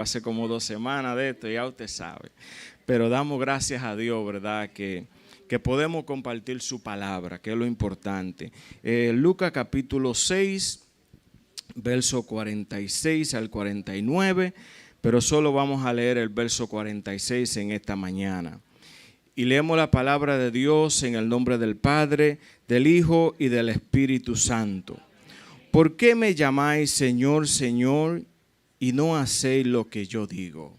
Hace como 2 semanas de esto, ya usted sabe. Pero damos gracias a Dios, ¿verdad? Que podemos compartir su palabra, que es lo importante. Lucas capítulo 6, verso 46 al 49, pero solo vamos a leer el verso 46 en esta mañana. Y leemos la palabra de Dios en el nombre del Padre, del Hijo y del Espíritu Santo. ¿Por qué me llamáis Señor, Señor, y no hacéis lo que yo digo?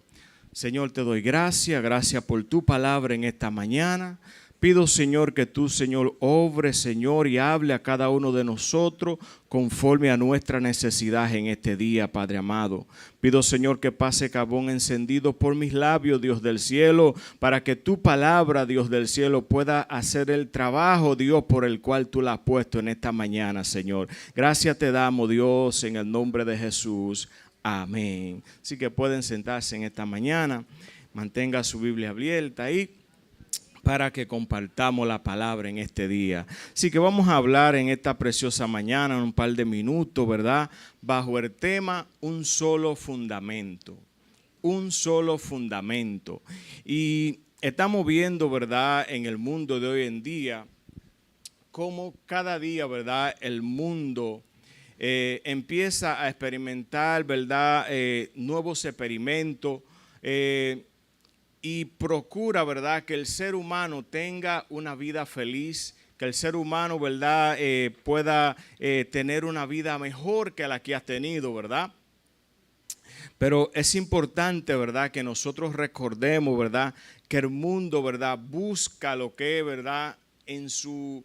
Señor, te doy gracias por tu palabra en esta mañana. Pido, Señor, que tú, Señor, obre, Señor, y hable a cada uno de nosotros conforme a nuestra necesidad en este día, Padre amado. Pido, Señor, que pase carbón encendido por mis labios, Dios del cielo, para que tu palabra, Dios del cielo, pueda hacer el trabajo, Dios, por el cual tú la has puesto en esta mañana, Señor. Gracias te damos, Dios, en el nombre de Jesús. Amén. Así que pueden sentarse en esta mañana. Mantenga su Biblia abierta ahí para que compartamos la palabra en este día. Así que vamos a hablar en esta preciosa mañana, en un par de minutos, ¿verdad? Bajo el tema, un solo fundamento. Un solo fundamento. Y estamos viendo, ¿verdad? En el mundo de hoy en día, cómo cada día, ¿verdad? El mundo empieza a experimentar, ¿verdad? Nuevos experimentos, y procura, ¿verdad?, que el ser humano tenga una vida feliz, que el ser humano, ¿verdad?, pueda tener una vida mejor que la que has tenido, ¿verdad? Pero es importante, ¿verdad?, que nosotros recordemos, ¿verdad?, que el mundo, ¿verdad?, busca lo que es, ¿verdad?, en su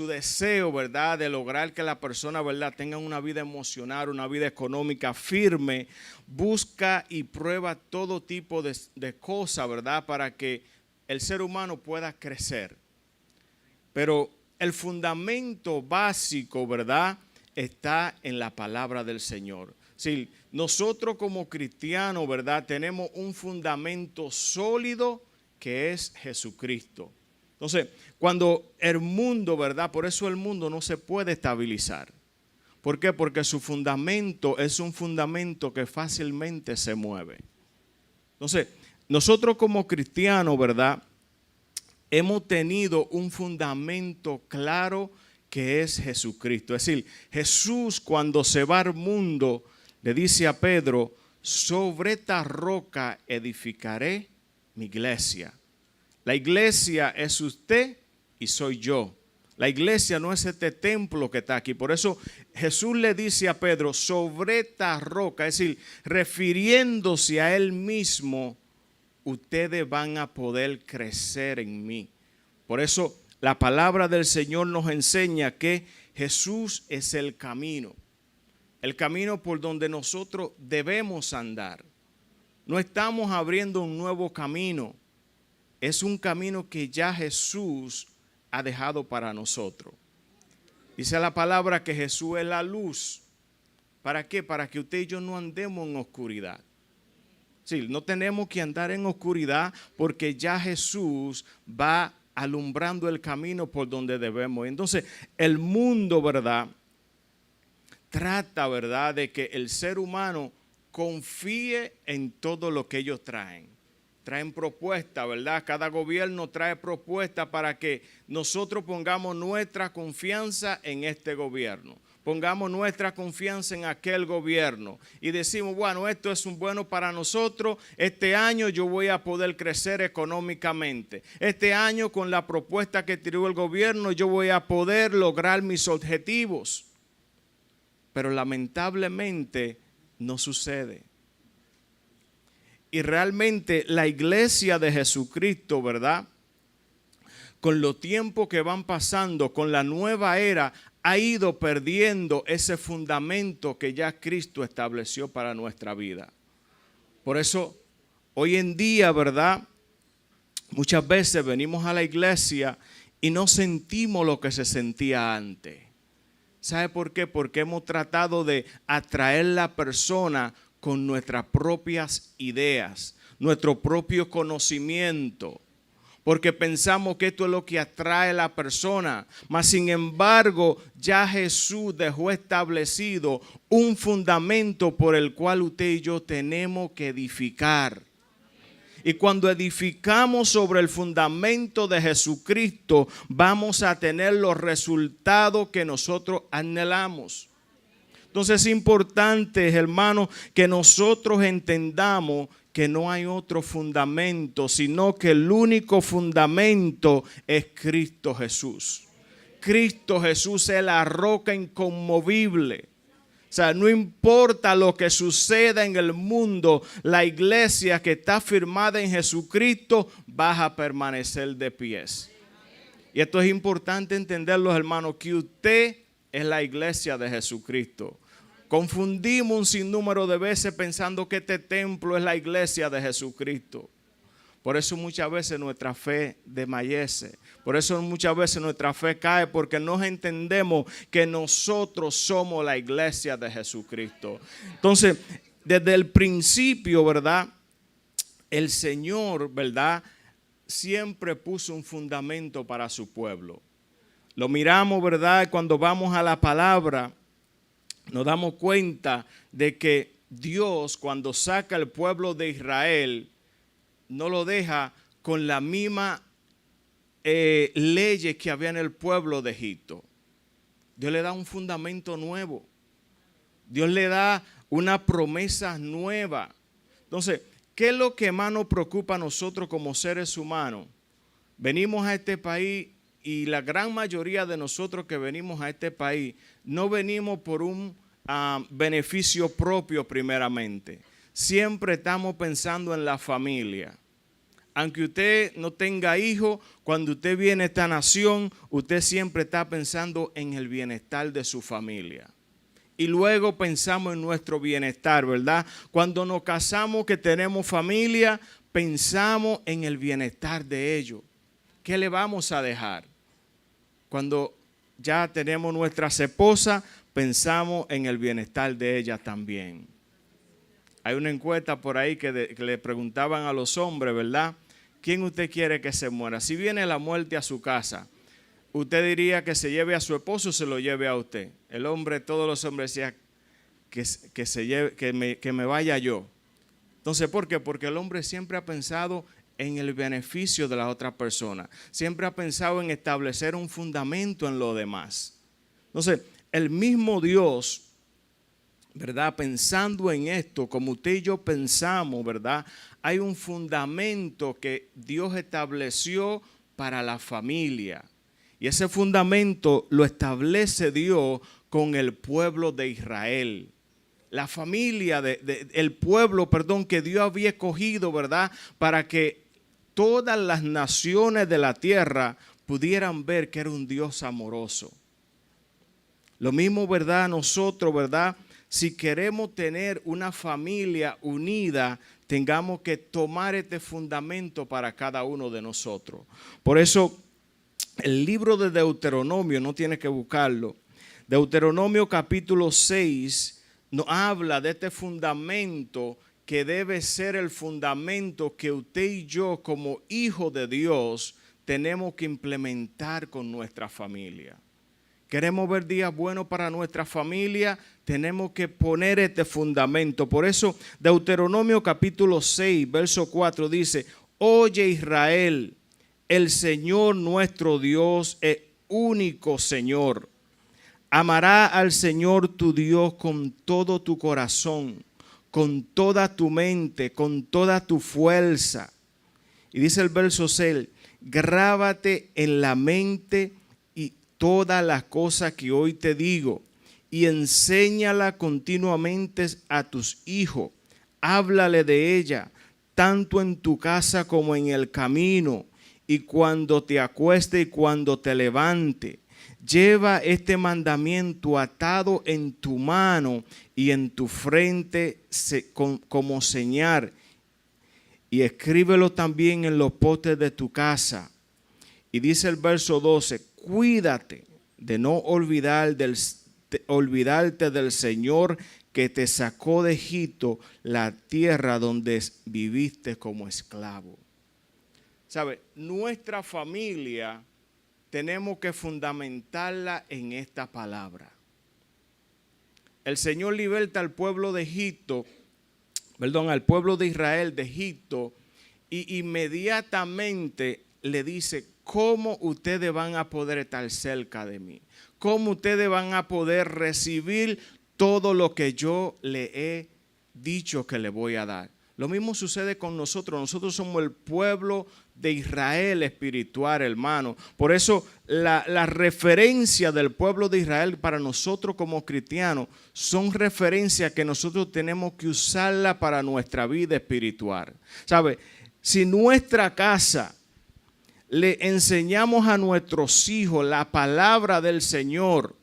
deseo, ¿verdad?, de lograr que la persona, ¿verdad?, tenga una vida emocional, una vida económica firme, busca y prueba todo tipo de cosas, ¿verdad?, para que el ser humano pueda crecer. Pero el fundamento básico, ¿verdad?, está en la palabra del Señor. Sí, nosotros como cristianos, ¿verdad?, tenemos un fundamento sólido que es Jesucristo. Entonces, cuando el mundo, ¿verdad? Por eso el mundo no se puede estabilizar. ¿Por qué? Porque su fundamento es un fundamento que fácilmente se mueve. Entonces, nosotros como cristianos, ¿verdad?, hemos tenido un fundamento claro que es Jesucristo. Es decir, Jesús cuando se va al mundo le dice a Pedro, sobre esta roca edificaré mi iglesia. La iglesia es usted y soy yo. La iglesia no es este templo que está aquí. Por eso Jesús le dice a Pedro, sobre esta roca, es decir, refiriéndose a él mismo, ustedes van a poder crecer en mí. Por eso la palabra del Señor nos enseña que Jesús es el camino por donde nosotros debemos andar. No estamos abriendo un nuevo camino. Es un camino que ya Jesús ha dejado para nosotros. Dice la palabra que Jesús es la luz. ¿Para qué? Para que usted y yo no andemos en oscuridad. Sí, no tenemos que andar en oscuridad porque ya Jesús va alumbrando el camino por donde debemos. Entonces, el mundo, ¿verdad?, trata, ¿verdad?, de que el ser humano confíe en todo lo que ellos traen. Traen propuestas, ¿verdad? Cada gobierno trae propuestas para que nosotros pongamos nuestra confianza en este gobierno. Pongamos nuestra confianza en aquel gobierno. Y decimos, bueno, esto es un bueno para nosotros. Este año yo voy a poder crecer económicamente. Este año con la propuesta que tiró el gobierno yo voy a poder lograr mis objetivos. Pero lamentablemente no sucede. Y realmente la iglesia de Jesucristo, ¿verdad?, con los tiempos que van pasando, con la nueva era, ha ido perdiendo ese fundamento que ya Cristo estableció para nuestra vida. Por eso, hoy en día, ¿verdad?, muchas veces venimos a la iglesia y no sentimos lo que se sentía antes. ¿Sabe por qué? Porque hemos tratado de atraer a la persona con nuestras propias ideas, nuestro propio conocimiento. porque pensamos que esto es lo que atrae a la persona. Mas sin embargo, ya Jesús dejó establecido un fundamento por el cual usted y yo tenemos que edificar. Y cuando edificamos sobre el fundamento de Jesucristo, vamos a tener los resultados que nosotros anhelamos. Entonces es importante, hermanos, que nosotros entendamos que no hay otro fundamento, sino que el único fundamento es Cristo Jesús. Cristo Jesús es la roca inconmovible. O sea, no importa lo que suceda en el mundo, la iglesia que está firmada en Jesucristo va a permanecer de pies. Y esto es importante entenderlo, hermanos, que usted es la iglesia de Jesucristo. Confundimos un sinnúmero de veces pensando que este templo es la iglesia de Jesucristo. Por eso muchas veces nuestra fe desmayece. Por eso muchas veces nuestra fe cae, porque no entendemos que nosotros somos la iglesia de Jesucristo. Entonces, desde el principio, ¿verdad? El Señor, ¿verdad? Siempre puso un fundamento para su pueblo. Lo miramos, ¿verdad? Cuando vamos a la palabra, nos damos cuenta de que Dios, cuando saca al pueblo de Israel, no lo deja con la misma leyes que había en el pueblo de Egipto. Dios le da un fundamento nuevo. Dios le da una promesa nueva. Entonces, ¿qué es lo que más nos preocupa a nosotros como seres humanos? Venimos a este país y la gran mayoría de nosotros que venimos a este país no venimos por un beneficio propio primeramente. Siempre estamos pensando en la familia. Aunque usted no tenga hijos, cuando usted viene a esta nación, usted siempre está pensando en el bienestar de su familia. Y luego pensamos en nuestro bienestar, ¿verdad? Cuando nos casamos, que tenemos familia, pensamos en el bienestar de ellos. ¿Qué le vamos a dejar? Cuando ya tenemos nuestras esposas, pensamos en el bienestar de ellas también. Hay una encuesta por ahí que le preguntaban a los hombres, ¿verdad? ¿Quién usted quiere que se muera? Si viene la muerte a su casa, ¿usted diría que se lleve a su esposo o se lo lleve a usted? El hombre, todos los hombres decían que me vaya yo. Entonces, ¿por qué? Porque el hombre siempre ha pensado en el beneficio de la otra persona. Siempre ha pensado en establecer un fundamento en lo demás. Entonces, el mismo Dios, ¿verdad? Pensando en esto, como usted y yo pensamos, ¿verdad? Hay un fundamento que Dios estableció para la familia. Y ese fundamento lo establece Dios con el pueblo de Israel. La familia, el pueblo, que Dios había escogido, ¿verdad? Para que todas las naciones de la tierra pudieran ver que era un Dios amoroso. Lo mismo, ¿verdad? Nosotros, ¿verdad? Si queremos tener una familia unida, tengamos que tomar este fundamento para cada uno de nosotros. Por eso, el libro de Deuteronomio, no tiene que buscarlo, Deuteronomio capítulo 6 nos habla de este fundamento que debe ser el fundamento que usted y yo como hijos de Dios tenemos que implementar con nuestra familia. Queremos ver días buenos para nuestra familia, tenemos que poner este fundamento. Por eso Deuteronomio capítulo 6, verso 4 dice: oye Israel, el Señor nuestro Dios es único Señor. Amará al Señor tu Dios con todo tu corazón, con toda tu mente, con toda tu fuerza. Y dice el verso 6, grábate en la mente todas las cosas que hoy te digo y enséñala continuamente a tus hijos. Háblale de ella, tanto en tu casa como en el camino, y cuando te acueste y cuando te levante. Lleva este mandamiento atado en tu mano y en tu frente como señal, y escríbelo también en los postes de tu casa. Y dice el verso 12, cuídate de no olvidarte del Señor que te sacó de Egipto, la tierra donde viviste como esclavo. ¿Sabe? Nuestra familia tenemos que fundamentarla en esta palabra. El Señor liberta al pueblo de Egipto, al pueblo de Israel de Egipto, y inmediatamente le dice: ¿cómo ustedes van a poder estar cerca de mí? ¿Cómo ustedes van a poder recibir todo lo que yo le he dicho que le voy a dar? Lo mismo sucede con nosotros. Nosotros somos el pueblo de Israel espiritual, hermano. Por eso la referencia del pueblo de Israel para nosotros como cristianos son referencias que nosotros tenemos que usarla para nuestra vida espiritual. ¿Sabe? Si nuestra casa le enseñamos a nuestros hijos la palabra del Señor,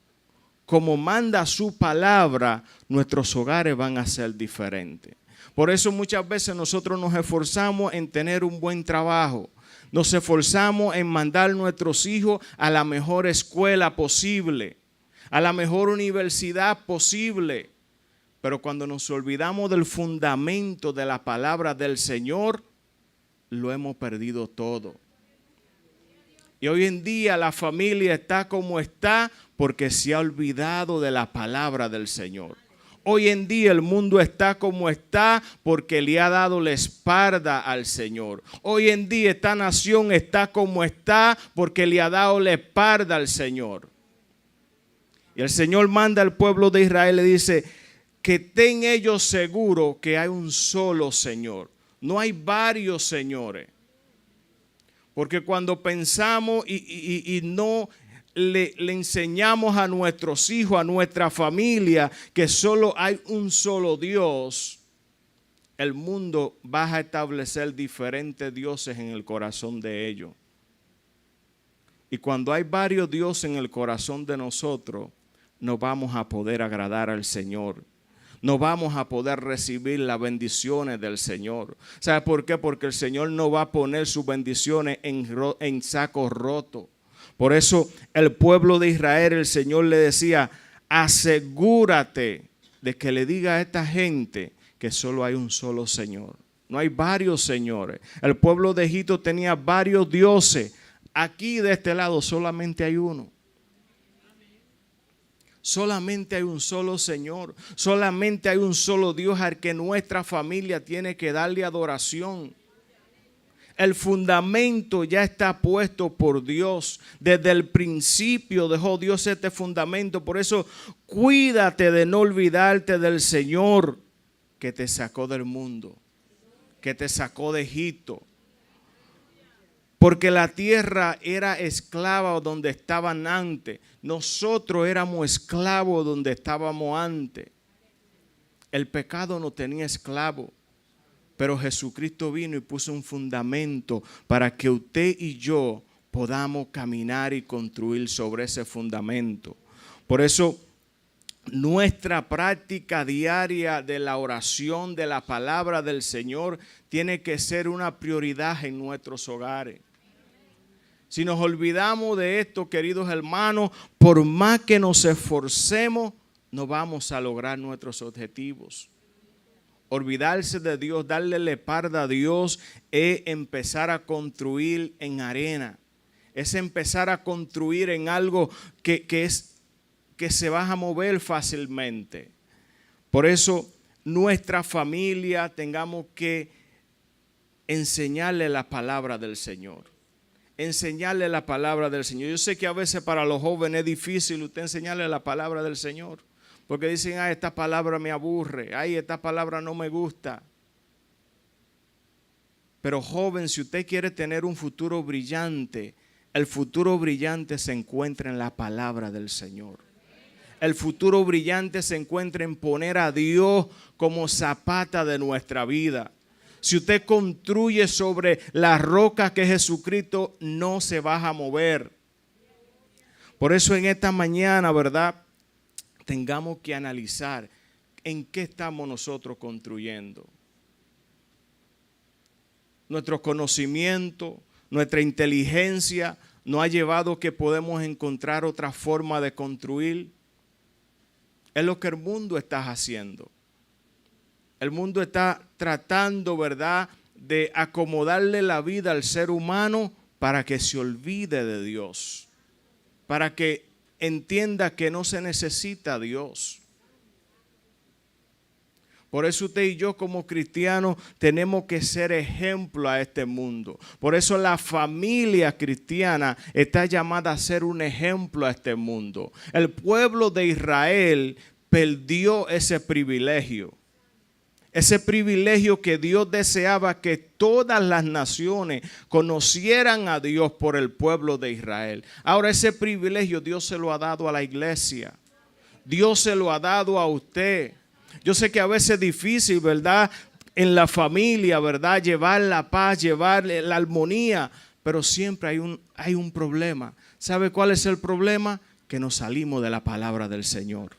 como manda su palabra, nuestros hogares van a ser diferentes. Por eso muchas veces nosotros nos esforzamos en tener un buen trabajo. Nos esforzamos en mandar a nuestros hijos a la mejor escuela posible, a la mejor universidad posible. Pero cuando nos olvidamos del fundamento de la palabra del Señor, lo hemos perdido todo. Y hoy en día la familia está como está porque se ha olvidado de la palabra del Señor. Hoy en día el mundo está como está porque le ha dado la espalda al Señor. Hoy en día esta nación está como está porque le ha dado la espalda al Señor. Y el Señor manda al pueblo de Israel, le dice que estén ellos seguros que hay un solo Señor. No hay varios señores. Porque cuando pensamos y no le enseñamos a nuestros hijos, a nuestra familia, que solo hay un solo Dios, el mundo va a establecer diferentes dioses en el corazón de ellos. Y cuando hay varios dioses en el corazón de nosotros, no vamos a poder agradar al Señor. No vamos a poder recibir las bendiciones del Señor. ¿Sabe por qué? Porque el Señor no va a poner sus bendiciones en sacos rotos. Por eso el pueblo de Israel, el Señor le decía: asegúrate de que le diga a esta gente que solo hay un solo Señor. No hay varios señores. El pueblo de Egipto tenía varios dioses. Aquí de este lado solamente hay uno. Solamente hay un solo Señor, solamente hay un solo Dios al que nuestra familia tiene que darle adoración. El fundamento ya está puesto por Dios. Desde el principio dejó Dios este fundamento. Por eso cuídate de no olvidarte del Señor que te sacó del mundo, que te sacó de Egipto. Porque la tierra era esclava donde estaban antes. Nosotros éramos esclavos donde estábamos antes. El pecado no tenía esclavo. Pero Jesucristo vino y puso un fundamento para que usted y yo podamos caminar y construir sobre ese fundamento. Por eso nuestra práctica diaria de la oración, de la palabra del Señor, tiene que ser una prioridad en nuestros hogares. Si nos olvidamos de esto, queridos hermanos, por más que nos esforcemos, no vamos a lograr nuestros objetivos. Olvidarse de Dios, darle la espalda a Dios, es empezar a construir en arena. Es empezar a construir en algo que se va a mover fácilmente. Por eso, nuestra familia tengamos que enseñarle la palabra del Señor. Enseñarle la palabra del Señor. Yo sé que a veces para los jóvenes es difícil usted enseñarle la palabra del Señor. Porque dicen: ay, esta palabra me aburre. Ay, esta palabra no me gusta. Pero joven, si usted quiere tener un futuro brillante, el futuro brillante se encuentra en la palabra del Señor. El futuro brillante se encuentra en poner a Dios como zapata de nuestra vida. Si usted construye sobre la roca que es Jesucristo, no se va a mover. Por eso en esta mañana, ¿verdad?, tengamos que analizar en qué estamos nosotros construyendo. Nuestro conocimiento, nuestra inteligencia nos ha llevado a que podemos encontrar otra forma de construir. Es lo que el mundo está haciendo. El mundo está tratando, ¿verdad?, de acomodarle la vida al ser humano para que se olvide de Dios, para que entienda que no se necesita a Dios. Por eso usted y yo como cristianos tenemos que ser ejemplo a este mundo. Por eso la familia cristiana está llamada a ser un ejemplo a este mundo. El pueblo de Israel perdió ese privilegio. Ese privilegio que Dios deseaba que todas las naciones conocieran a Dios por el pueblo de Israel. Ahora ese privilegio Dios se lo ha dado a la iglesia. Dios se lo ha dado a usted. Yo sé que a veces es difícil, ¿verdad? En la familia, ¿verdad? Llevar la paz, llevar la armonía, pero siempre hay un problema. ¿Sabe cuál es el problema? Que nos salimos de la palabra del Señor.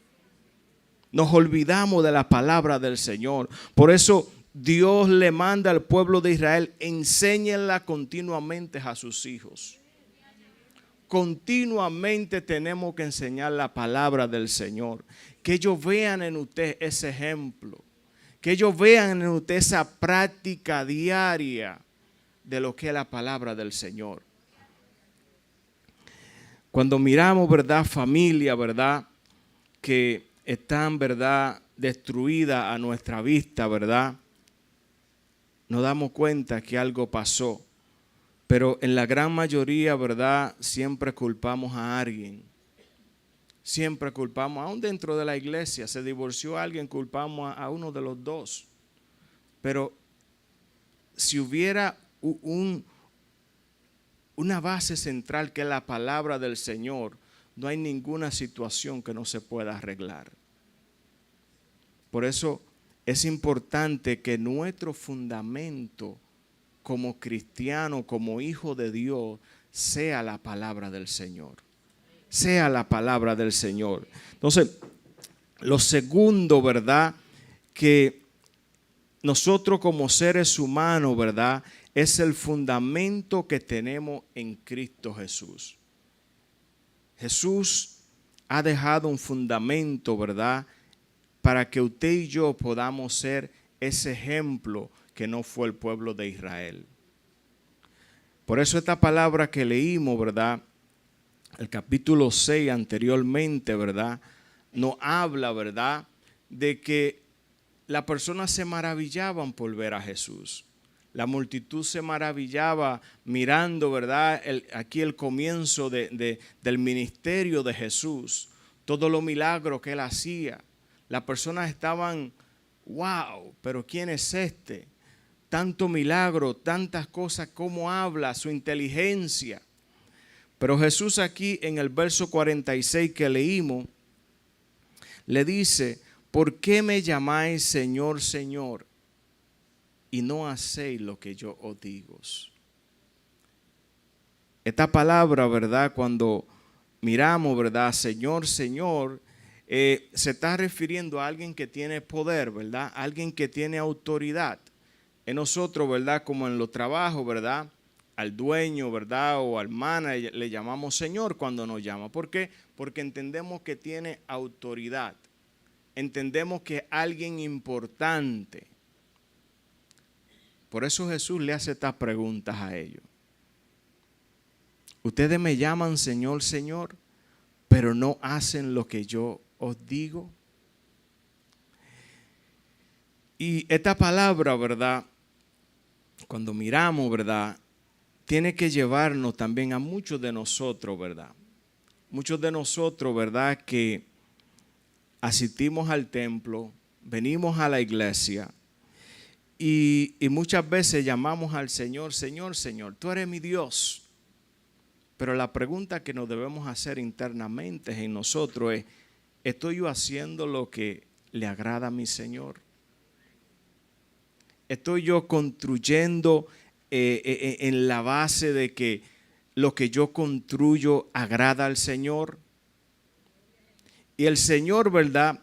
Nos olvidamos de la palabra del Señor. Por eso Dios le manda al pueblo de Israel, enséñenla continuamente a sus hijos. Continuamente tenemos que enseñar la palabra del Señor. Que ellos vean en usted ese ejemplo. Que ellos vean en usted esa práctica diaria de lo que es la palabra del Señor. Cuando miramos, ¿verdad? Familia, ¿verdad? Que están, ¿verdad? Destruidas a nuestra vista, ¿verdad? Nos damos cuenta que algo pasó. Pero en la gran mayoría, ¿verdad? Siempre culpamos a alguien. Siempre culpamos, aún dentro de la iglesia, se divorció alguien, culpamos a uno de los dos. Pero si hubiera una base central que es la palabra del Señor, no hay ninguna situación que no se pueda arreglar. Por eso es importante que nuestro fundamento como cristiano, como hijo de Dios, sea la palabra del Señor. Sea la palabra del Señor. Entonces, lo segundo, ¿verdad? Que nosotros como seres humanos, ¿verdad? Es el fundamento que tenemos en Cristo Jesús. Jesús ha dejado un fundamento, ¿verdad? Para que usted y yo podamos ser ese ejemplo que no fue el pueblo de Israel. Por eso esta palabra que leímos, ¿verdad? El capítulo 6 anteriormente, ¿verdad? Nos habla, ¿verdad? De que las personas se maravillaban por ver a Jesús. La multitud se maravillaba mirando, ¿verdad? Aquí el comienzo del ministerio de Jesús. Todos los milagros que él hacía. Las personas estaban, wow, pero ¿quién es este? Tanto milagro, tantas cosas, cómo habla, su inteligencia. Pero Jesús aquí en el verso 46 que leímos, le dice, ¿por qué me llamáis Señor, Señor, y no hacéis lo que yo os digo? Esta palabra, ¿verdad? Cuando miramos, ¿verdad? Señor, Señor, se está refiriendo a alguien que tiene poder, ¿verdad? Alguien que tiene autoridad. En nosotros, ¿verdad? Como en los trabajos, ¿verdad? Al dueño, ¿verdad? O al manager le llamamos Señor cuando nos llama. ¿Por qué? Porque entendemos que tiene autoridad. Entendemos que es alguien importante. Por eso Jesús le hace estas preguntas a ellos. Ustedes me llaman Señor, Señor, pero no hacen lo que yo os digo. Y esta palabra, ¿verdad? Cuando miramos, ¿verdad? Tiene que llevarnos también a muchos de nosotros, ¿verdad? Muchos de nosotros, ¿verdad? Que asistimos al templo, venimos a la iglesia y muchas veces llamamos al Señor, Señor, Señor, tú eres mi Dios. Pero la pregunta que nos debemos hacer internamente en nosotros es, ¿estoy yo haciendo lo que le agrada a mi Señor? ¿Estoy yo construyendo en la base de que lo que yo construyo agrada al Señor? Y el Señor, ¿verdad?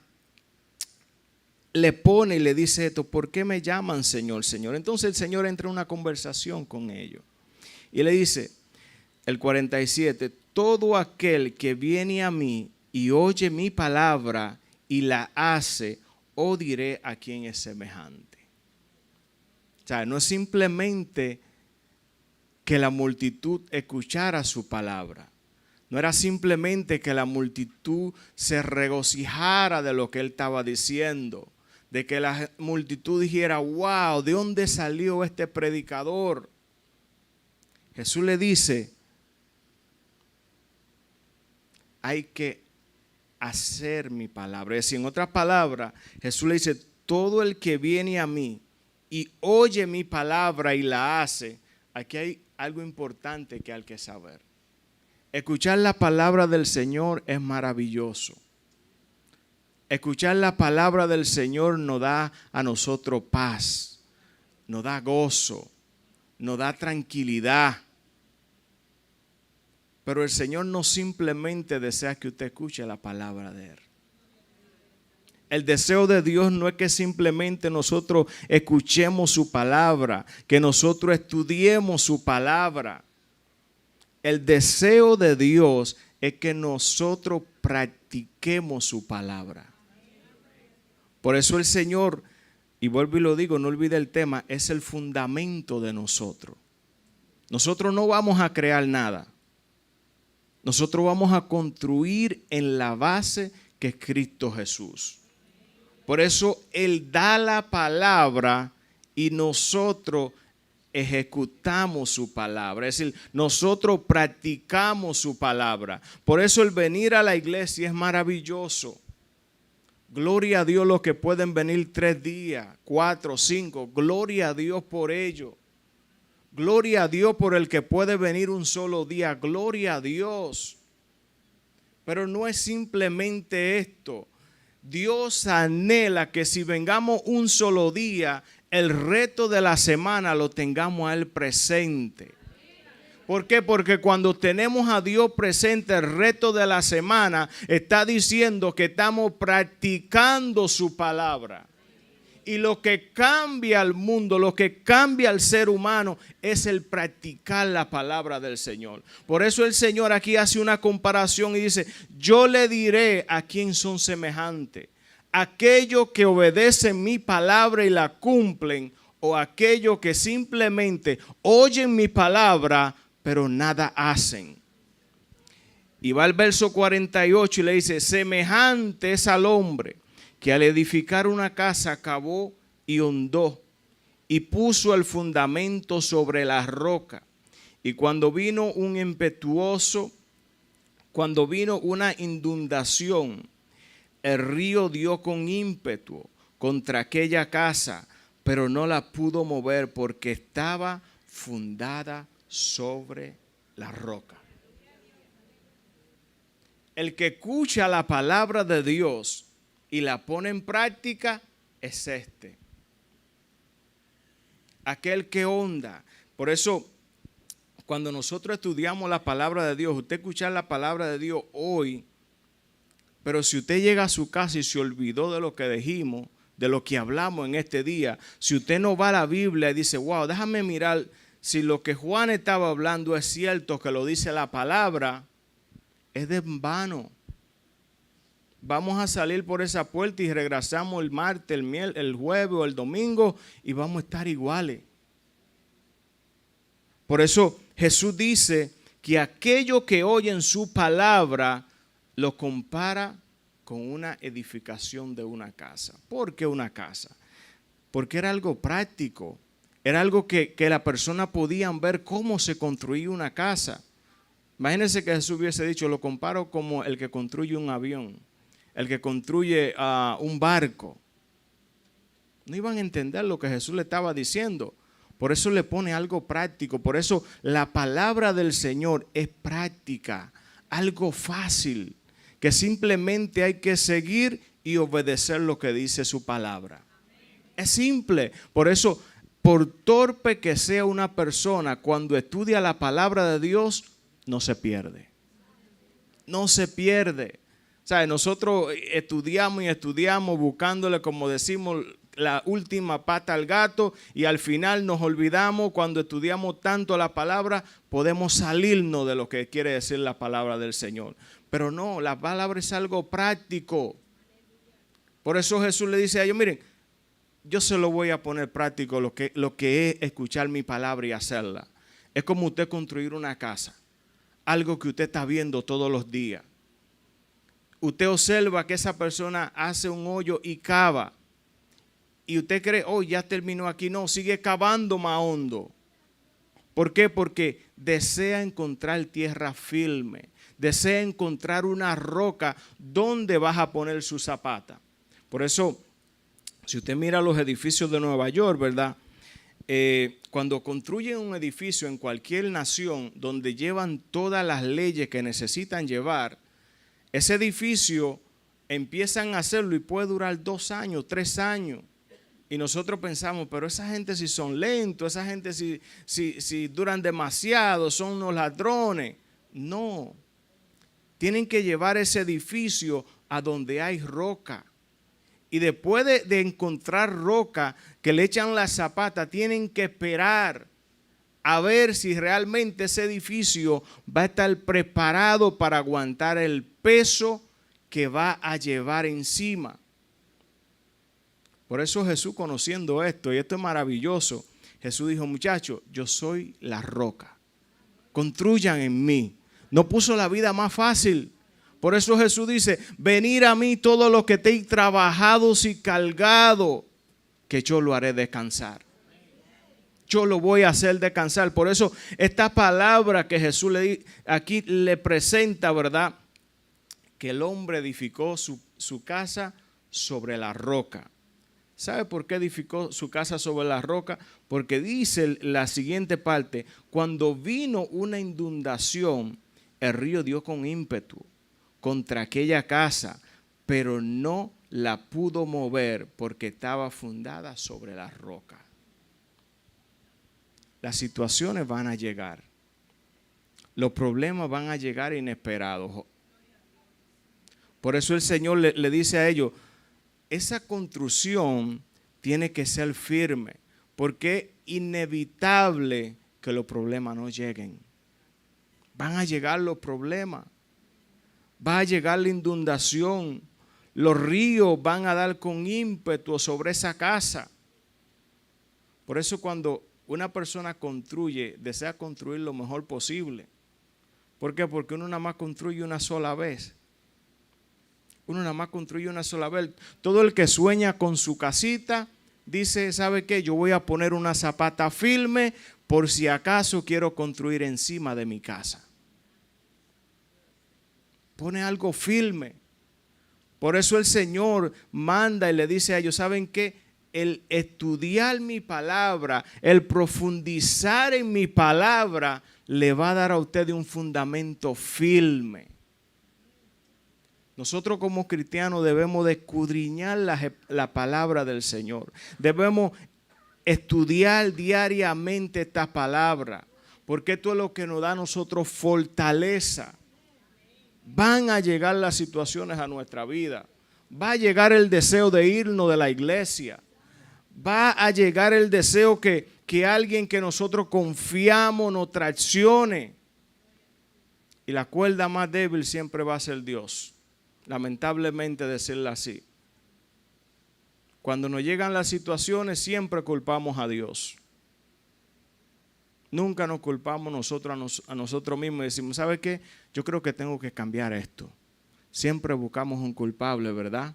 Le pone y le dice esto, ¿por qué me llaman Señor, Señor? Entonces el Señor entra en una conversación con ellos. Y le dice, el 47, todo aquel que viene a mí y oye mi palabra y la hace, o diré a quién es semejante. O sea, no es simplemente que la multitud escuchara su palabra. No era simplemente que la multitud se regocijara de lo que él estaba diciendo, de que la multitud dijera, wow, ¿de dónde salió este predicador? Jesús le dice, hay que hacer mi palabra. Es decir, en otras palabras, Jesús le dice, todo el que viene a mí y oye mi palabra y la hace, aquí hay algo importante que hay que saber. Escuchar la palabra del Señor es maravilloso. Escuchar la palabra del Señor nos da a nosotros paz, nos da gozo, nos da tranquilidad. Pero el Señor no simplemente desea que usted escuche la palabra de Él. El deseo de Dios no es que simplemente nosotros escuchemos su palabra, que nosotros estudiemos su palabra. El deseo de Dios es que nosotros practiquemos su palabra. Por eso el Señor, y vuelvo y lo digo, no olvide el tema, es el fundamento de nosotros. Nosotros no vamos a crear nada. Nosotros vamos a construir en la base que es Cristo Jesús. Por eso Él da la palabra y nosotros ejecutamos su palabra. Es decir, nosotros practicamos su palabra. Por eso el venir a la iglesia es maravilloso. Gloria a Dios los que pueden venir 3 días, 4, 5. Gloria a Dios por ello. Gloria a Dios por el que puede venir un solo día. Gloria a Dios. Pero no es simplemente esto. Dios anhela que si vengamos un solo día, el resto de la semana lo tengamos a Él presente. ¿Por qué? Porque cuando tenemos a Dios presente el resto de la semana, está diciendo que estamos practicando su palabra. Y lo que cambia al mundo, lo que cambia al ser humano es el practicar la palabra del Señor. Por eso el Señor aquí hace una comparación y dice, yo le diré a quién son semejantes. Aquellos que obedecen mi palabra y la cumplen, o aquellos que simplemente oyen mi palabra, pero nada hacen. Y va al verso 48 y le dice, semejante es al hombre que al edificar una casa cavó y hondó y puso el fundamento sobre la roca. Y cuando vino un impetuoso, cuando vino una inundación, el río dio con ímpetu contra aquella casa, pero no la pudo mover porque estaba fundada sobre la roca. El que escucha la palabra de Dios y la pone en práctica es este. Aquel que honda. Por eso, cuando nosotros estudiamos la palabra de Dios, usted escuchar la palabra de Dios hoy, pero si usted llega a su casa y se olvidó de lo que dijimos, de lo que hablamos en este día, si usted no va a la Biblia y dice, wow, déjame mirar si lo que Juan estaba hablando es cierto, que lo dice la palabra, es de vano. Vamos a salir por esa puerta y regresamos el martes, el jueves o el domingo y vamos a estar iguales. Por eso Jesús dice que aquello que oyen su palabra lo compara con una edificación de una casa. ¿Por qué una casa? Porque era algo práctico. Era algo que la persona podía ver cómo se construía una casa. Imagínense que Jesús hubiese dicho, lo comparo como el que construye un avión, el que construye un barco. No iban a entender lo que Jesús le estaba diciendo. Por eso le pone algo práctico. Por eso la palabra del Señor es práctica, algo fácil, que simplemente hay que seguir y obedecer lo que dice su palabra. Es simple. Por eso, por torpe que sea una persona, cuando estudia la palabra de Dios, no se pierde. No se pierde. O sea, nosotros estudiamos y estudiamos buscándole, como decimos, la última pata al gato, y al final nos olvidamos. Cuando estudiamos tanto la palabra, podemos salirnos de lo que quiere decir la palabra del Señor. Pero no, la palabra es algo práctico. Por eso Jesús le dice a ellos, miren, yo se lo voy a poner práctico lo que es escuchar mi palabra y hacerla. Es como usted construir una casa, algo que usted está viendo todos los días. Usted observa que esa persona hace un hoyo y cava. Y usted cree, oh, ya terminó aquí. No, sigue cavando más hondo. ¿Por qué? Porque desea encontrar tierra firme. Desea encontrar una roca donde vas a poner su zapata. Por eso, si usted mira los edificios de Nueva York, ¿verdad? Cuando construyen un edificio en cualquier nación donde llevan todas las leyes que necesitan llevar, ese edificio empiezan a hacerlo y puede durar 2 años, 3 años. Y nosotros pensamos, pero esa gente si son lentos, esa gente si duran demasiado, son unos ladrones. No, tienen que llevar ese edificio a donde hay roca. Y después de encontrar roca que le echan la zapata, tienen que esperar a ver si realmente ese edificio va a estar preparado para aguantar el peso que va a llevar encima. Por eso Jesús, conociendo esto, y esto es maravilloso, Jesús dijo, muchachos, yo soy la roca. Construyan en mí. No puso la vida más fácil. Por eso Jesús dice, venid a mí todos los que estéis trabajados y cargados, que yo lo haré descansar. Yo lo voy a hacer descansar. Por eso esta palabra que Jesús aquí le presenta, ¿verdad? Que el hombre edificó su casa sobre la roca. ¿Sabe por qué edificó su casa sobre la roca? Porque dice la siguiente parte, cuando vino una inundación, el río dio con ímpetu contra aquella casa, pero no la pudo mover porque estaba fundada sobre la roca. Las situaciones van a llegar, los problemas van a llegar inesperados. Por eso el Señor le dice a ellos, esa construcción tiene que ser firme, porque es inevitable que los problemas no lleguen. Van a llegar los problemas, va a llegar la inundación, los ríos van a dar con ímpetu sobre esa casa. Por eso cuando una persona construye, desea construir lo mejor posible. ¿Por qué? Porque uno nada más construye una sola vez. Uno nada más construye una sola vez. Todo el que sueña con su casita dice, ¿sabe qué? Yo voy a poner una zapata firme por si acaso quiero construir encima de mi casa. Pone algo firme. Por eso el Señor manda y le dice a ellos, ¿saben qué? El estudiar mi palabra, el profundizar en mi palabra, le va a dar a usted un fundamento firme. Nosotros como cristianos debemos de escudriñar la palabra del Señor. Debemos estudiar diariamente esta palabra, porque esto es lo que nos da a nosotros fortaleza. Van a llegar las situaciones a nuestra vida. Va a llegar el deseo de irnos de la iglesia. Va a llegar el deseo que alguien que nosotros confiamos nos traicione. Y la cuerda más débil siempre va a ser Dios. Lamentablemente decirlo así. Cuando nos llegan las situaciones siempre culpamos a Dios. Nunca nos culpamos nosotros a nosotros mismos y decimos, ¿sabe qué? Yo creo que tengo que cambiar esto. Siempre buscamos un culpable, ¿verdad?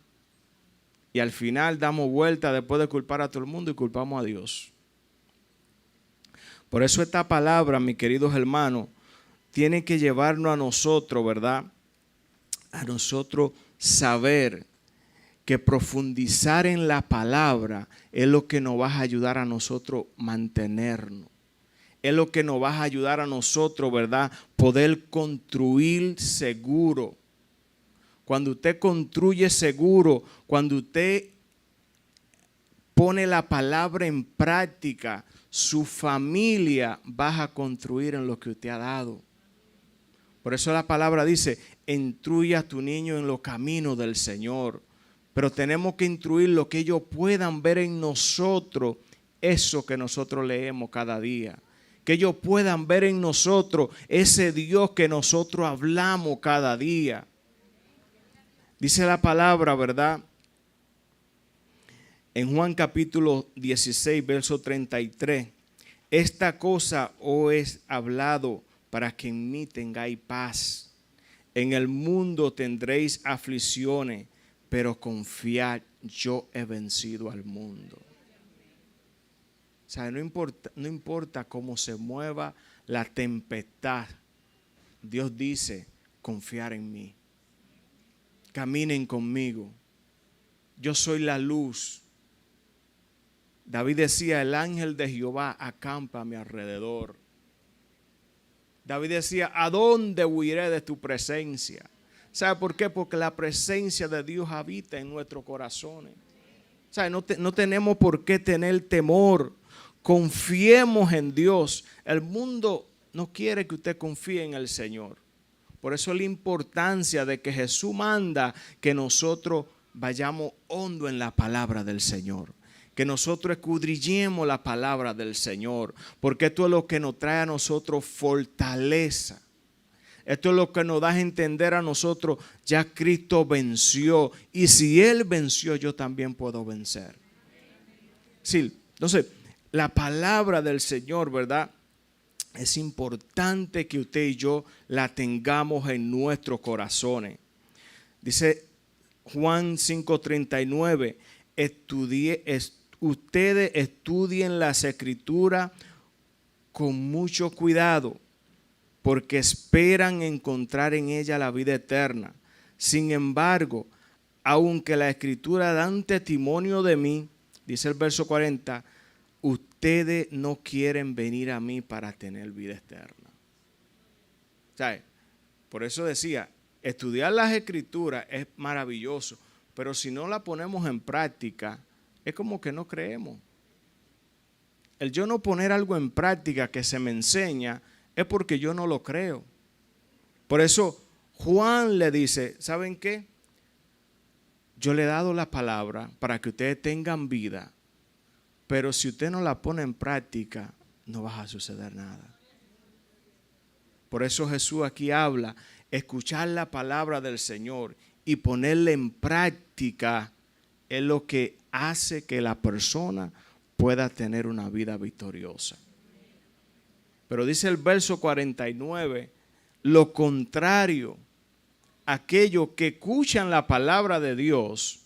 Y al final damos vuelta después de culpar a todo el mundo y culpamos a Dios. Por eso esta palabra, mis queridos hermanos, tiene que llevarnos a nosotros, ¿verdad? A nosotros saber que profundizar en la palabra es lo que nos va a ayudar a nosotros mantenernos. Es lo que nos va a ayudar a nosotros, ¿verdad? Poder construir seguro. Cuando usted construye seguro, cuando usted pone la palabra en práctica, su familia va a construir en lo que usted ha dado. Por eso la palabra dice, instruye a tu niño en los caminos del Señor. Pero tenemos que instruir lo que ellos puedan ver en nosotros, eso que nosotros leemos cada día. Que ellos puedan ver en nosotros ese Dios que nosotros hablamos cada día. Dice la palabra, ¿verdad? En Juan capítulo 16, verso 33, esta cosa os he hablado para que en mí tengáis paz. En el mundo tendréis aflicciones, pero confiad, yo he vencido al mundo. O sea, no importa cómo se mueva la tempestad, Dios dice, confiar en mí. Caminen conmigo. Yo soy la luz. David decía, el ángel de Jehová acampa a mi alrededor. David decía, ¿a dónde huiré de tu presencia? ¿Sabe por qué? Porque la presencia de Dios habita en nuestros corazones. ¿Sabe? No tenemos por qué tener temor. Confiemos en Dios. El mundo no quiere que usted confíe en el Señor. Por eso la importancia de que Jesús manda que nosotros vayamos hondo en la palabra del Señor. Que nosotros escudriñemos la palabra del Señor. Porque esto es lo que nos trae a nosotros fortaleza. Esto es lo que nos da a entender a nosotros, ya Cristo venció. Y si Él venció, yo también puedo vencer. Sí, entonces, la palabra del Señor, ¿verdad? Es importante que usted y yo la tengamos en nuestros corazones. Dice Juan 5:39, ustedes estudien las Escrituras con mucho cuidado, porque esperan encontrar en ella la vida eterna. Sin embargo, aunque la Escritura dan testimonio de mí, dice el verso 40, ustedes no quieren venir a mí para tener vida eterna. ¿Sabe? Por eso decía, estudiar las Escrituras es maravilloso, pero si no la ponemos en práctica, es como que no creemos. El yo no poner algo en práctica que se me enseña es porque yo no lo creo. Por eso Juan le dice, ¿saben qué? Yo le he dado la palabra para que ustedes tengan vida, pero si usted no la pone en práctica, no va a suceder nada. Por eso Jesús aquí habla, escuchar la palabra del Señor y ponerla en práctica es lo que hace que la persona pueda tener una vida victoriosa. Pero dice el verso 49, lo contrario, aquellos que escuchan la palabra de Dios,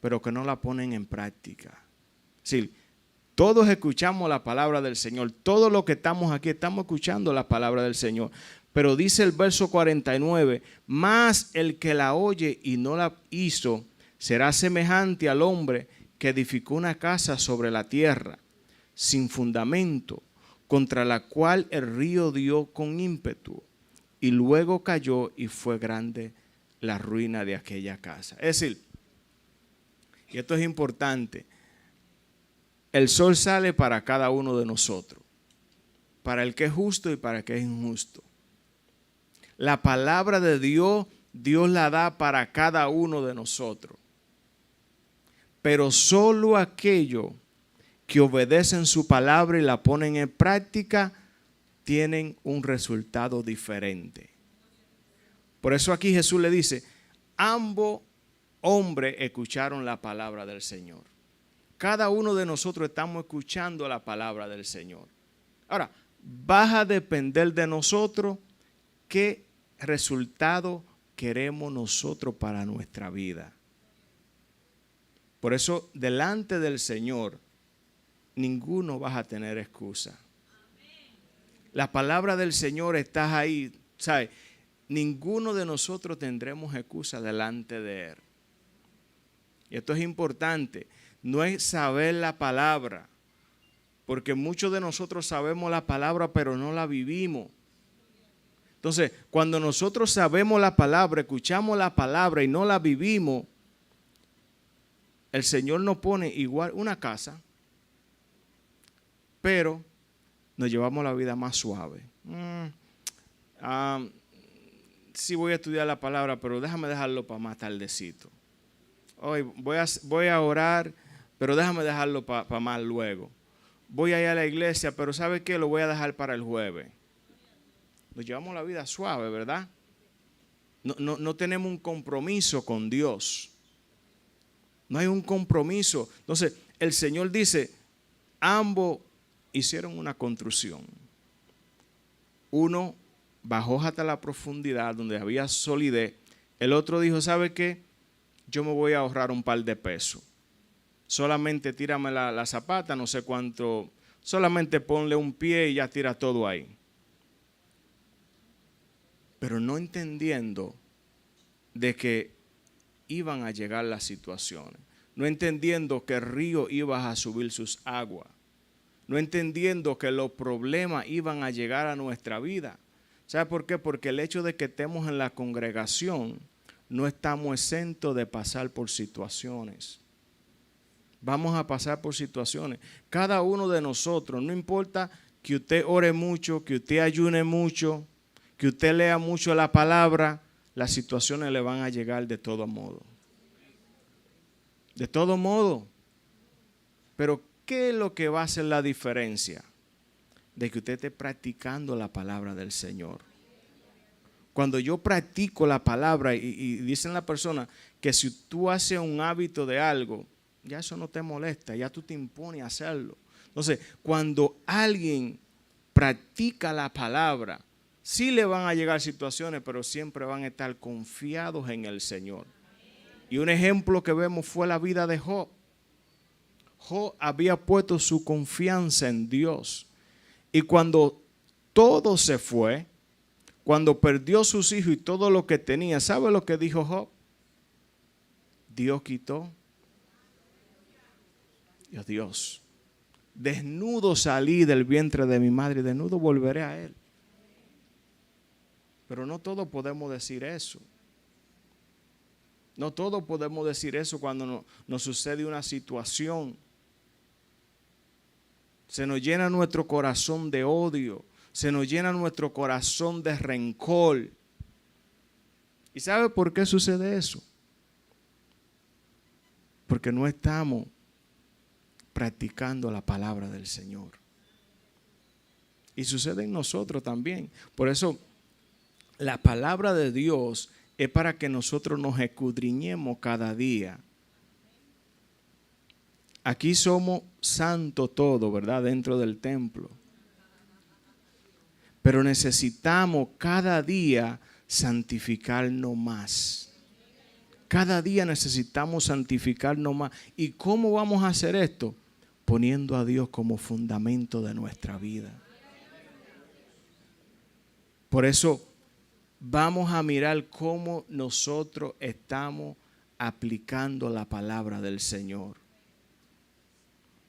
pero que no la ponen en práctica. Sí, todos escuchamos la palabra del Señor, todos los que estamos aquí estamos escuchando la palabra del Señor. Pero dice el verso 49, mas el que la oye y no la hizo, será semejante al hombre que edificó una casa sobre la tierra, sin fundamento, contra la cual el río dio con ímpetu, y luego cayó y fue grande la ruina de aquella casa. Es decir, y esto es importante, el sol sale para cada uno de nosotros, para el que es justo y para el que es injusto. La palabra de Dios, Dios la da para cada uno de nosotros. Pero solo aquellos que obedecen su palabra y la ponen en práctica, tienen un resultado diferente. Por eso aquí Jesús le dice, ambos hombres escucharon la palabra del Señor. Cada uno de nosotros estamos escuchando la palabra del Señor. Ahora, va a depender de nosotros qué resultado queremos nosotros para nuestra vida. Por eso, delante del Señor, ninguno va a tener excusa. La palabra del Señor está ahí, ¿sabe? Ninguno de nosotros tendremos excusa delante de Él. Y esto es importante. No es saber la palabra, porque muchos de nosotros sabemos la palabra, pero no la vivimos. Entonces, cuando nosotros sabemos la palabra, escuchamos la palabra y no la vivimos, el Señor nos pone igual una casa, pero nos llevamos la vida más suave. Sí voy a estudiar la palabra, pero déjame dejarlo para más tardecito. Hoy voy a orar, pero déjame dejarlo para más luego. Voy a ir a la iglesia, pero ¿sabe qué? Lo voy a dejar para el jueves. Nos llevamos la vida suave, ¿verdad? No tenemos un compromiso con Dios. No hay un compromiso. Entonces, el Señor dice, ambos hicieron una construcción. Uno bajó hasta la profundidad donde había solidez. El otro dijo, ¿sabe qué? Yo me voy a ahorrar un par de pesos. Solamente tírame la zapata, no sé cuánto. Solamente ponle un pie y ya tira todo ahí. Pero no entendiendo de que iban a llegar las situaciones. No entendiendo que el río iba a subir sus aguas. No entendiendo que los problemas iban a llegar a nuestra vida. ¿Sabe por qué? Porque el hecho de que estemos en la congregación, no estamos exentos de pasar por situaciones. Vamos a pasar por situaciones. Cada uno de nosotros, no importa que usted ore mucho, que usted ayune mucho, que usted lea mucho la palabra, las situaciones le van a llegar de todo modo. De todo modo. Pero ¿qué es lo que va a hacer la diferencia? De que usted esté practicando la palabra del Señor. Cuando yo practico la palabra y dicen la persona que si tú haces un hábito de algo, ya eso no te molesta, ya tú te impones a hacerlo. Entonces, cuando alguien practica la palabra, sí le van a llegar situaciones, pero siempre van a estar confiados en el Señor. Y un ejemplo que vemos fue la vida de Job. Job había puesto su confianza en Dios. Y cuando todo se fue, cuando perdió sus hijos y todo lo que tenía, ¿sabe lo que dijo Job? Dios quitó. Dios, desnudo salí del vientre de mi madre y desnudo volveré a Él. Pero no todos podemos decir eso. No todos podemos decir eso cuando nos sucede una situación. Se nos llena nuestro corazón de odio. Se nos llena nuestro corazón de rencor. ¿Y sabe por qué sucede eso? Porque no estamos practicando la palabra del Señor. Y sucede en nosotros también. Por eso la palabra de Dios es para que nosotros nos escudriñemos cada día. Aquí somos santos todos, ¿verdad? Dentro del templo. Pero necesitamos cada día santificarnos más. Cada día necesitamos santificarnos más. ¿Y cómo vamos a hacer esto? Poniendo a Dios como fundamento de nuestra vida. Por eso vamos a mirar cómo nosotros estamos aplicando la palabra del Señor.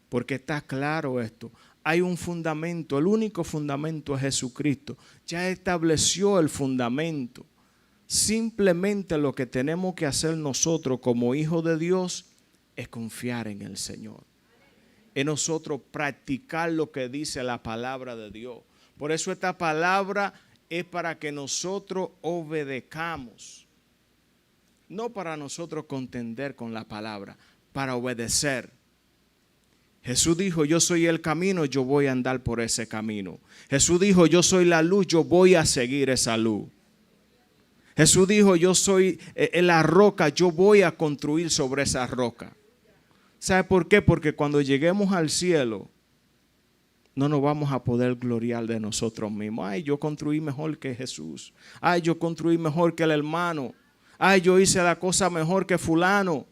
Porque está claro esto. Hay un fundamento, el único fundamento es Jesucristo. Ya estableció el fundamento. Simplemente lo que tenemos que hacer nosotros como hijos de Dios es confiar en el Señor. Es nosotros practicar lo que dice la palabra de Dios. Por eso esta palabra es para que nosotros obedezcamos. No para nosotros contender con la palabra, para obedecer. Jesús dijo, yo soy el camino, yo voy a andar por ese camino. Jesús dijo, yo soy la luz, yo voy a seguir esa luz. Jesús dijo, yo soy la roca, yo voy a construir sobre esa roca. ¿Sabe por qué? Porque cuando lleguemos al cielo, no nos vamos a poder gloriar de nosotros mismos. Ay, yo construí mejor que Jesús. Ay, yo construí mejor que el hermano. Ay, yo hice la cosa mejor que fulano.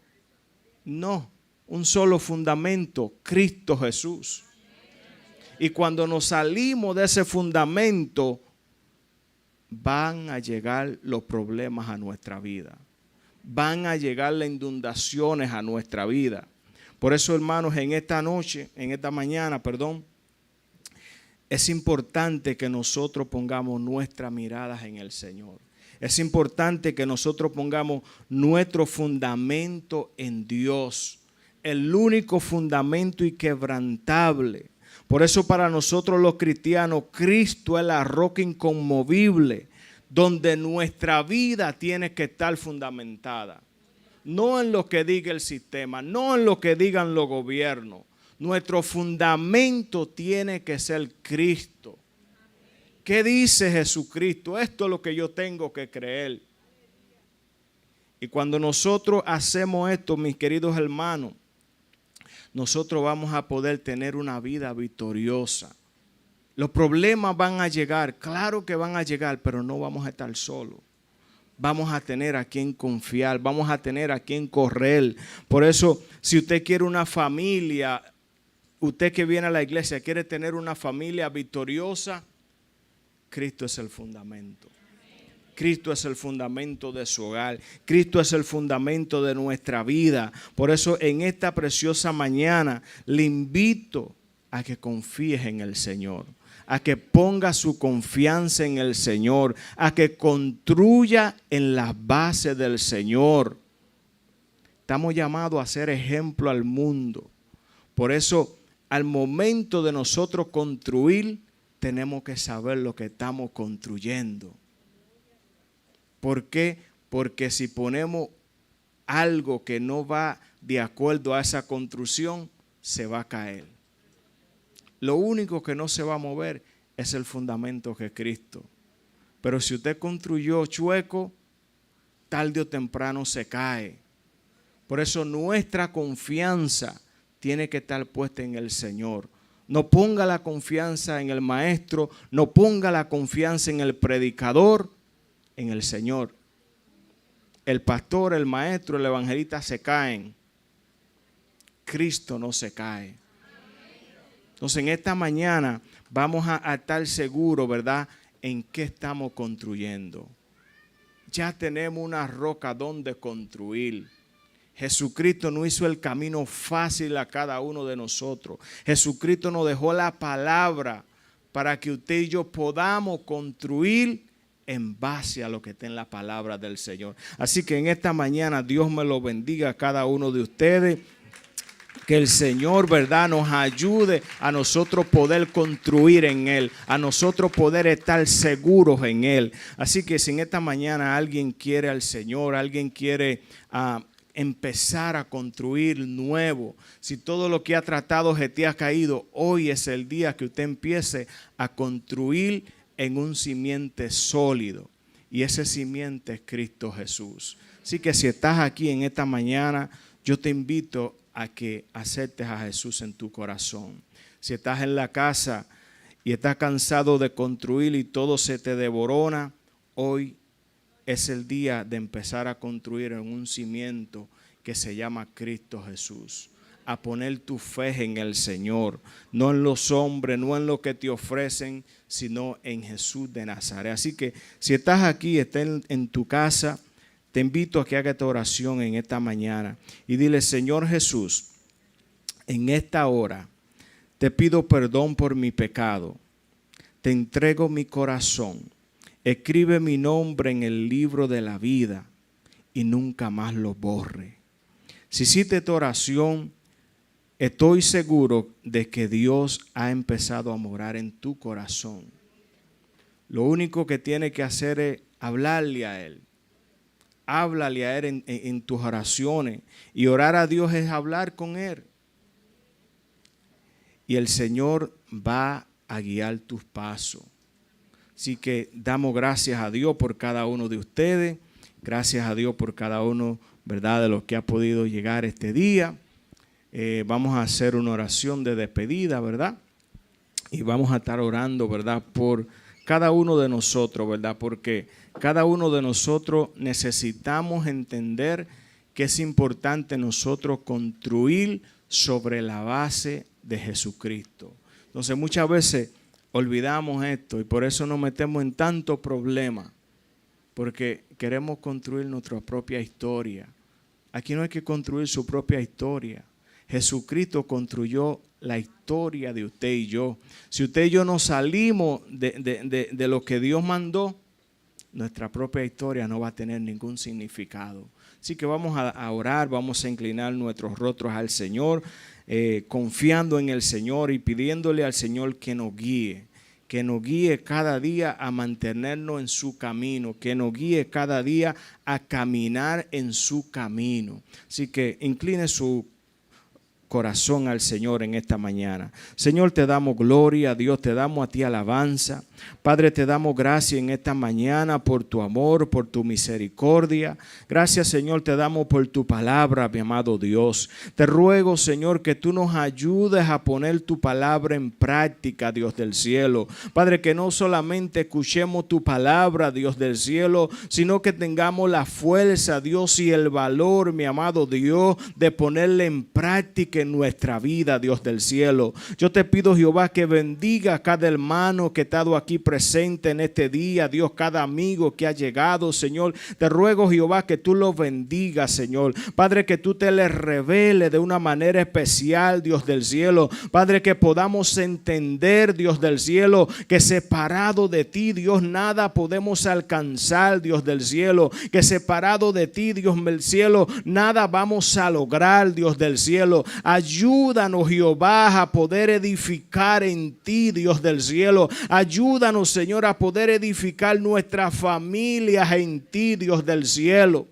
No, un solo fundamento, Cristo Jesús. Y cuando nos salimos de ese fundamento, van a llegar los problemas a nuestra vida. Van a llegar las inundaciones a nuestra vida. Por eso, hermanos, en esta mañana, es importante que nosotros pongamos nuestras miradas en el Señor. Es importante que nosotros pongamos nuestro fundamento en Dios, el único fundamento inquebrantable. Por eso para nosotros los cristianos, Cristo es la roca inconmovible, donde nuestra vida tiene que estar fundamentada. No en lo que diga el sistema, no en lo que digan los gobiernos. Nuestro fundamento tiene que ser Cristo. ¿Qué dice Jesucristo? Esto es lo que yo tengo que creer. Y cuando nosotros hacemos esto, mis queridos hermanos, nosotros vamos a poder tener una vida victoriosa. Los problemas van a llegar, claro que van a llegar, pero no vamos a estar solos. Vamos a tener a quien confiar, vamos a tener a quien correr. Por eso, si usted quiere una familia, usted que viene a la iglesia, quiere tener una familia victoriosa, Cristo es el fundamento. Cristo es el fundamento de su hogar. Cristo es el fundamento de nuestra vida. Por eso en esta preciosa mañana le invito a que confíes en el Señor, a que ponga su confianza en el Señor, a que construya en las bases del Señor. Estamos llamados a ser ejemplo al mundo. Por eso, al momento de nosotros construir, tenemos que saber lo que estamos construyendo. ¿Por qué? Porque si ponemos algo que no va de acuerdo a esa construcción, se va a caer. Lo único que no se va a mover es el fundamento que es Cristo. Pero si usted construyó chueco, tarde o temprano se cae. Por eso nuestra confianza tiene que estar puesta en el Señor. No ponga la confianza en el maestro, no ponga la confianza en el predicador, en el Señor. El pastor, el maestro, el evangelista se caen. Cristo no se cae. Entonces en esta mañana vamos a estar seguros, ¿verdad?, en qué estamos construyendo. Ya tenemos una roca donde construir. Jesucristo nos hizo el camino fácil a cada uno de nosotros. Jesucristo nos dejó la palabra para que usted y yo podamos construir en base a lo que está en la palabra del Señor. Así que en esta mañana Dios me lo bendiga a cada uno de ustedes. Que el Señor, ¿verdad?, nos ayude a nosotros poder construir en Él, a nosotros poder estar seguros en Él. Así que si en esta mañana alguien quiere al Señor, alguien quiere empezar a construir nuevo, si todo lo que ha tratado se te ha caído, hoy es el día que usted empiece a construir en un simiente sólido. Y ese simiente es Cristo Jesús. Así que si estás aquí en esta mañana, yo te invito a que aceptes a Jesús en tu corazón. Si estás en la casa y estás cansado de construir y todo se te devorona, hoy es el día de empezar a construir en un cimiento que se llama Cristo Jesús. A poner tu fe en el Señor, no en los hombres, no en lo que te ofrecen, sino en Jesús de Nazaret. Así que si estás aquí, estás en tu casa, te invito a que hagas esta oración en esta mañana y dile: Señor Jesús, en esta hora te pido perdón por mi pecado, te entrego mi corazón, escribe mi nombre en el libro de la vida y nunca más lo borre. Si hiciste esta oración, estoy seguro de que Dios ha empezado a morar en tu corazón. Lo único que tienes que hacer es hablarle a Él. Háblale a Él en tus oraciones. Y orar a Dios es hablar con Él. Y el Señor va a guiar tus pasos. Así que damos gracias a Dios por cada uno de ustedes. Gracias a Dios por cada uno, ¿verdad?, de los que ha podido llegar este día. Vamos a hacer una oración de despedida, ¿verdad? Y vamos a estar orando, ¿verdad?, por cada uno de nosotros, ¿verdad? Porque cada uno de nosotros necesitamos entender que es importante nosotros construir sobre la base de Jesucristo. Entonces muchas veces olvidamos esto y por eso nos metemos en tantos problemas, porque queremos construir nuestra propia historia. Aquí no hay que construir su propia historia. Jesucristo construyó la historia de usted y yo. Si usted y yo no salimos de lo que Dios mandó, nuestra propia historia no va a tener ningún significado. Así que vamos a orar, vamos a inclinar nuestros rostros al Señor, confiando en el Señor y pidiéndole al Señor que nos guíe cada día a mantenernos en su camino, que nos guíe cada día a caminar en su camino. Así que incline su corazón al Señor en esta mañana. Señor, te damos gloria, Dios, te damos a ti alabanza. Padre, te damos gracias en esta mañana por tu amor, por tu misericordia. Gracias, Señor, te damos por tu palabra, mi amado Dios. Te ruego, Señor, que tú nos ayudes a poner tu palabra en práctica, Dios del cielo. Padre, que no solamente escuchemos tu palabra, Dios del cielo, sino que tengamos la fuerza, Dios, y el valor, mi amado Dios, de ponerla en práctica en nuestra vida, Dios del cielo. Yo te pido, Jehová, que bendiga a cada hermano que ha estado aquí presente en este día, Dios, cada amigo que ha llegado, Señor. Te ruego, Jehová, que tú los bendigas, Señor. Padre, que tú te les reveles de una manera especial, Dios del cielo. Padre, que podamos entender, Dios del cielo, que separado de ti, Dios, nada podemos alcanzar, Dios del cielo. Que separado de ti, Dios del cielo, nada vamos a lograr, Dios del cielo. Ayúdanos, Jehová, a poder edificar en ti, Dios del cielo. Ayúdanos, Señor, a poder edificar nuestras familias en ti, Dios del cielo.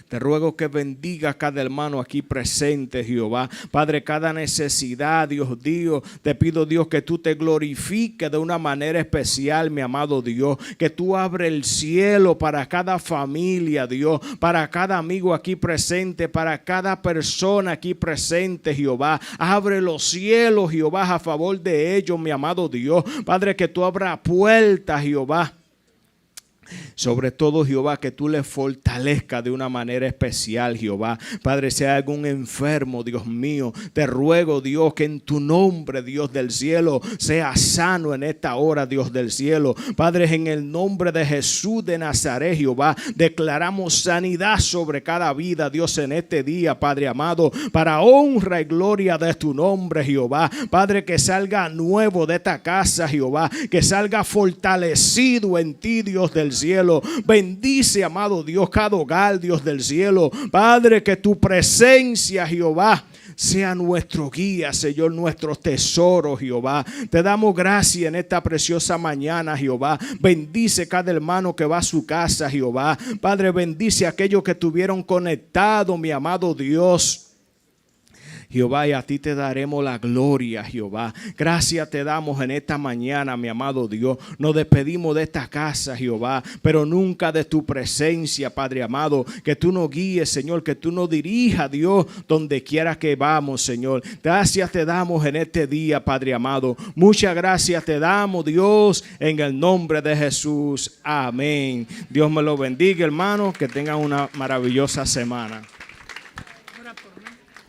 Te ruego que bendiga a cada hermano aquí presente, Jehová. Padre, cada necesidad, Dios, te pido, Dios, que tú te glorifiques de una manera especial, mi amado Dios. Que tú abres el cielo para cada familia, Dios. Para cada amigo aquí presente, para cada persona aquí presente, Jehová. Abre los cielos, Jehová, a favor de ellos, mi amado Dios. Padre, que tú abras puertas, Jehová. Sobre todo, Jehová, que tú le fortalezcas de una manera especial, Jehová. Padre, si hay algún enfermo, Dios mío, te ruego, Dios, que en tu nombre, Dios del cielo, sea sano en esta hora, Dios del cielo. Padre, en el nombre de Jesús de Nazaret, Jehová, declaramos sanidad sobre cada vida, Dios, en este día, Padre amado, para honra y gloria de tu nombre, Jehová. Padre, que salga nuevo de esta casa, Jehová, que salga fortalecido en ti, Dios del cielo. Bendice, amado Dios, cada hogar, Dios del cielo. Padre, que tu presencia, Jehová, sea nuestro guía, Señor, nuestros tesoros, Jehová. Te damos gracias en esta preciosa mañana, Jehová. Bendice cada hermano que va a su casa, Jehová. Padre, bendice a aquellos que estuvieron conectados, mi amado Dios. Jehová, y a ti te daremos la gloria, Jehová. Gracias te damos en esta mañana, mi amado Dios. Nos despedimos de esta casa, Jehová, pero nunca de tu presencia, Padre amado. Que tú nos guíes, Señor, que tú nos dirijas, Dios, donde quiera que vamos, Señor. Gracias te damos en este día, Padre amado. Muchas gracias te damos, Dios, en el nombre de Jesús. Amén. Dios me lo bendiga, hermano. Que tengan una maravillosa semana.